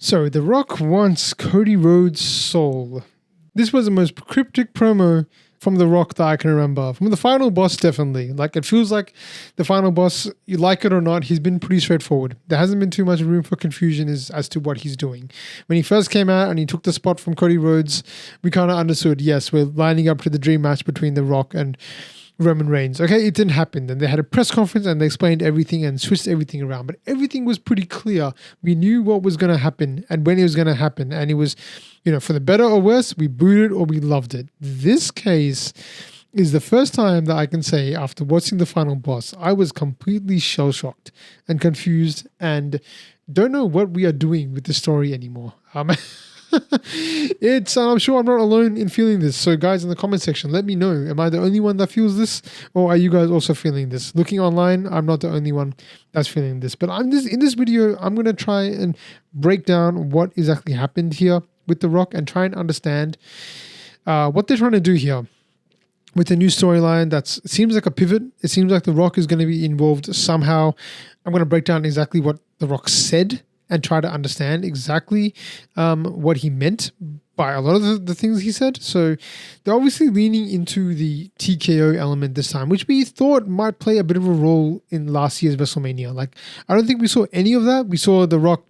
So, The Rock wants Cody Rhodes' soul. This was the most cryptic promo from The Rock that I can remember. From the final boss, definitely. Like, it feels like the final boss, you like it or not, he's been pretty straightforward. There hasn't been too much room for confusion as to what he's doing. When he first came out and he took the spot from Cody Rhodes, we kind of understood, yes, we're lining up to the dream match between The Rock and Roman Reigns. Okay, it didn't happen. Then they had a press conference and they explained everything and switched everything around. But everything was pretty clear. We knew what was going to happen and when it was going to happen. And it was, for the better or worse, we booed it or we loved it. This case is the first time that I can say after watching the final boss, I was completely shell-shocked and confused and don't know what we are doing with the story anymore. I'm sure I'm not alone in feeling this. So guys, in the comment section, let me know. Am I the only one that feels this? Or are you guys also feeling this? Looking online, I'm not the only one that's feeling this. But in this video, I'm going to try and break down what exactly happened here with The Rock and try and understand what they're trying to do here with the new storyline. It seems like a pivot. It seems like The Rock is going to be involved somehow. I'm going to break down exactly what The Rock said and try to understand exactly what he meant by a lot of the things he said. So they're obviously leaning into the TKO element this time, which we thought might play a bit of a role in last year's WrestleMania. Like, I don't think we saw any of that. We saw The Rock,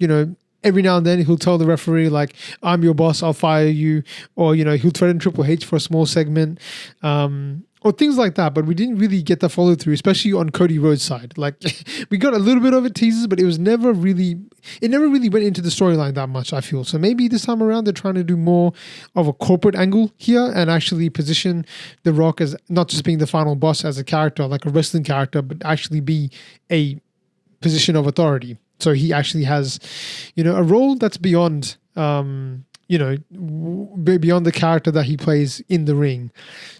every now and then he'll tell the referee, like, I'm your boss, I'll fire you. Or, he'll threaten Triple H for a small segment. Or things like that, but we didn't really get the follow through, especially on Cody Rhodes' side. Like, we got a little bit of it teases, but it never really went into the storyline that much, I feel. So maybe this time around they're trying to do more of a corporate angle here and actually position The Rock as not just being the final boss as a character, like a wrestling character, but actually be a position of authority. So he actually has, a role that's beyond beyond the character that he plays in the ring.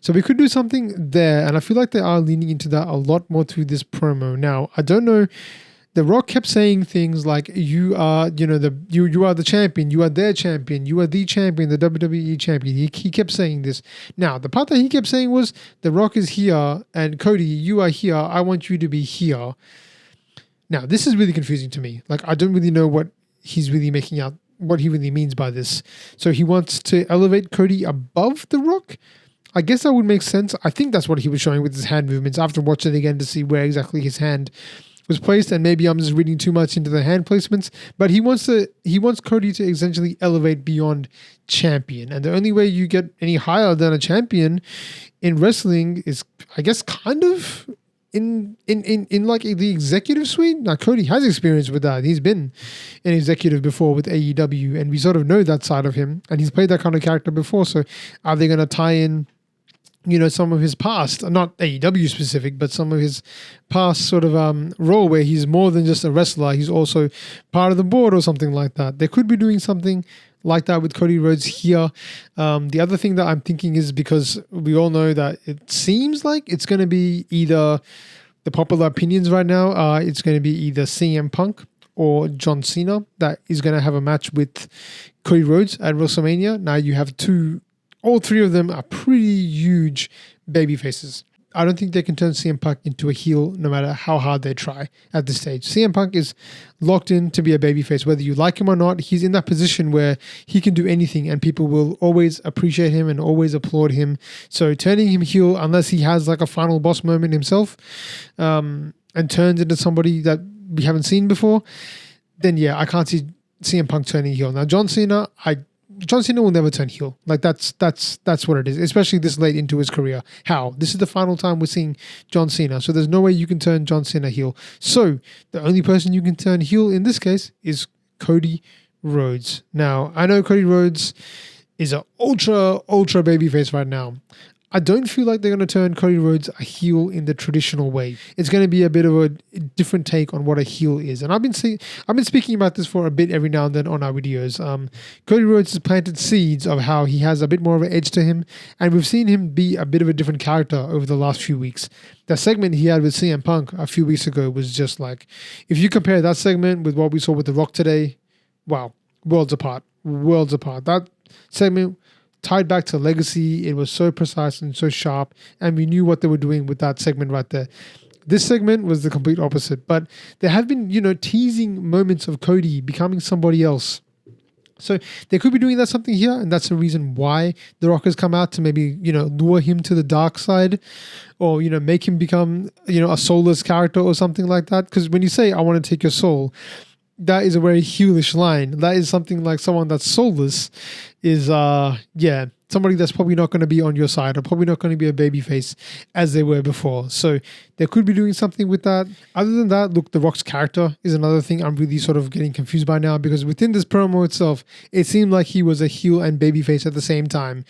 So we could do something there, and I feel like they are leaning into that a lot more through this promo. Now, I don't know, The Rock kept saying things like, you are, you are the champion, you are their champion, you are the champion, the WWE champion. He kept saying this. Now, the part that he kept saying was, The Rock is here, and Cody, you are here, I want you to be here. Now, this is really confusing to me. Like, I don't really know what he's really making out, what he really means by this. So he wants to elevate Cody above The Rock. I guess that would make sense. I think that's what he was showing with his hand movements after watching it again to see where exactly his hand was placed. And maybe I'm just reading too much into the hand placements, but he wants Cody to essentially elevate beyond champion. And the only way you get any higher than a champion in wrestling is, I guess, kind of in like the executive suite. Now, Cody has experience with that. He's been an executive before with AEW, and we sort of know that side of him, and he's played that kind of character before. So are they going to tie in, some of his past, not AEW specific, but some of his past sort of role where he's more than just a wrestler, he's also part of the board or something like that. They could be doing something like that with Cody Rhodes here. The other thing that I'm thinking is, because we all know that it seems like it's going to be either, the popular opinions right now it's going to be either CM Punk or John Cena that is going to have a match with Cody Rhodes at WrestleMania. Now you have all three of them are pretty huge baby faces. I don't think they can turn CM Punk into a heel no matter how hard they try at this stage. CM Punk is locked in to be a babyface. Whether you like him or not, he's in that position where he can do anything and people will always appreciate him and always applaud him. So turning him heel, unless he has like a final boss moment himself and turns into somebody that we haven't seen before, then yeah, I can't see CM Punk turning heel. Now, John Cena will never turn heel. Like that's what it is, especially this late into his career. How? This is the final time we're seeing John Cena. So there's no way you can turn John Cena heel. So the only person you can turn heel in this case is Cody Rhodes. Now, I know Cody Rhodes is an ultra babyface right now. I don't feel like they're going to turn Cody Rhodes a heel in the traditional way. It's going to be a bit of a different take on what a heel is. And I've been speaking about this for a bit every now and then on our videos. Cody Rhodes has planted seeds of how he has a bit more of an edge to him. And we've seen him be a bit of a different character over the last few weeks. That segment he had with CM Punk a few weeks ago was just like, if you compare that segment with what we saw with The Rock today, wow, worlds apart. That segment tied back to legacy. It was so precise and so sharp, and we knew what they were doing with that segment right there. This segment was the complete opposite, but there have been, teasing moments of Cody becoming somebody else So they could be doing that something here, and that's the reason why The Rock has come out to maybe, lure him to the dark side, or, make him become, a soulless character or something like that. Because when you say, I want to take your soul, that is a very heelish line. That is something like someone that's soulless is, somebody that's probably not going to be on your side, or probably not going to be a babyface as they were before. So they could be doing something with that. Other than that, look, The Rock's character is another thing I'm really sort of getting confused by now, because within this promo itself, it seemed like he was a heel and babyface at the same time.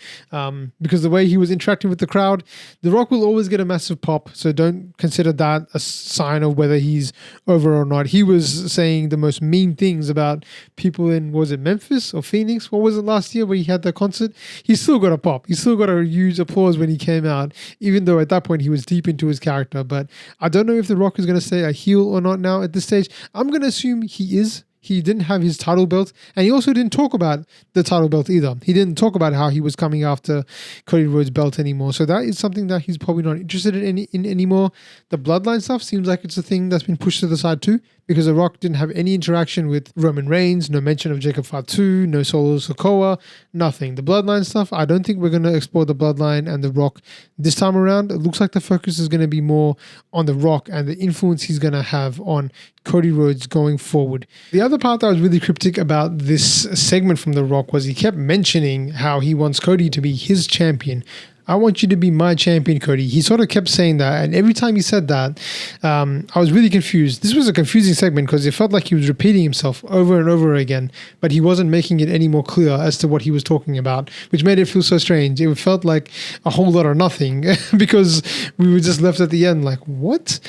Because the way he was interacting with the crowd, The Rock will always get a massive pop. So don't consider that a sign of whether he's over or not. He was saying the most mean things about people in, was it Memphis or Phoenix? What was it last year where he had that concert? He still got a pop. He still got a huge applause when he came out, even though at that point he was deep into his character. But I don't know if The Rock is going to stay a heel or not now at this stage. I'm going to assume he is. He didn't have his title belt, and he also didn't talk about the title belt either. He didn't talk about how he was coming after Cody Rhodes' belt anymore. So that is something that he's probably not interested in anymore. The bloodline stuff seems like it's a thing that's been pushed to the side too, because The Rock didn't have any interaction with Roman Reigns, no mention of Jacob Fatu, no Solo Sikoa, nothing. The bloodline stuff, I don't think we're going to explore the bloodline and The Rock this time around. It looks like the focus is going to be more on The Rock and the influence he's going to have on Cody Rhodes going forward. The other part that was really cryptic about this segment from The Rock was he kept mentioning how he wants Cody to be his champion. I want you to be my champion, Cody. He sort of kept saying that, and every time he said that, I was really confused. This was a confusing segment because it felt like he was repeating himself over and over again, but he wasn't making it any more clear as to what he was talking about, which made it feel so strange. It felt like a whole lot of nothing because we were just left at the end like, what?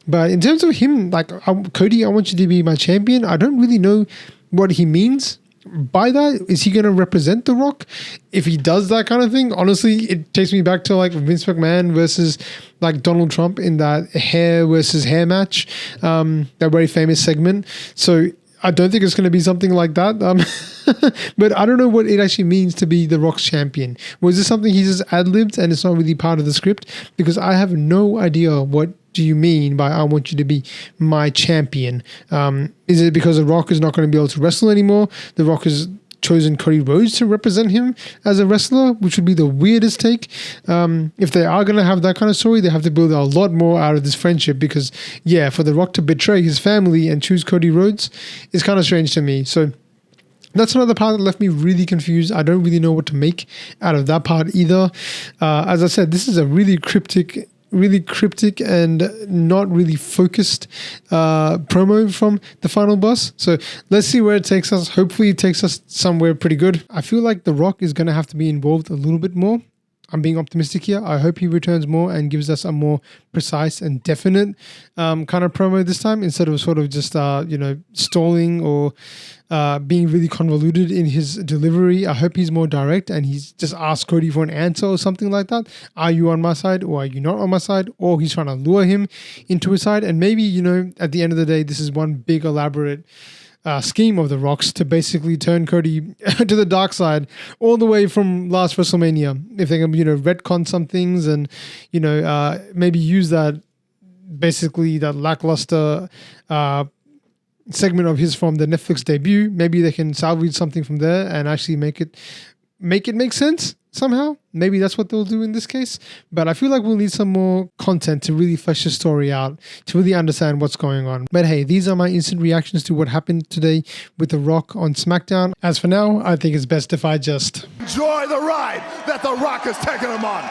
But in terms of him, like, Cody, I want you to be my champion, I don't really know what he means by that. Is he going to represent The Rock? If he does that kind of thing, honestly, it takes me back to like Vince McMahon versus like Donald Trump in that hair versus hair match, that very famous segment. So I don't think it's going to be something like that. But I don't know what it actually means to be The Rock's champion. Was this something he just ad-libbed and it's not really part of the script? Because I have no idea what do you mean by I want you to be my champion. Is it because The Rock is not going to be able to wrestle anymore? The Rock has chosen Cody Rhodes to represent him as a wrestler, which would be the weirdest take. If they are going to have that kind of story, they have to build a lot more out of this friendship, because for The Rock to betray his family and choose Cody Rhodes is kind of strange to me. So that's another part that left me really confused. I don't really know what to make out of that part either. As I said, this is a really cryptic and not really focused promo from the final boss. So let's see where it takes us. Hopefully it takes us somewhere pretty good. I feel like The Rock is going to have to be involved a little bit more. I'm being optimistic here. I hope he returns more and gives us a more precise and definite kind of promo this time, instead of sort of just stalling or being really convoluted in his delivery. I hope he's more direct and he's just asked Cody for an answer or something like that. Are you on my side or are you not on my side? Or he's trying to lure him into his side. And maybe, at the end of the day, this is one big elaborate scheme of The Rock's to basically turn Cody to the dark side all the way from last WrestleMania. If they can, retcon some things and, maybe use that, basically that lackluster segment of his from the Netflix debut. Maybe they can salvage something from there and actually make it make sense somehow. Maybe that's what they'll do in this case. But I feel like we'll need some more content to really flesh the story out, to really understand what's going on. But hey, these are my instant reactions to what happened today with The Rock on SmackDown. As for now, I think it's best if I just enjoy the ride that The Rock is taking him on.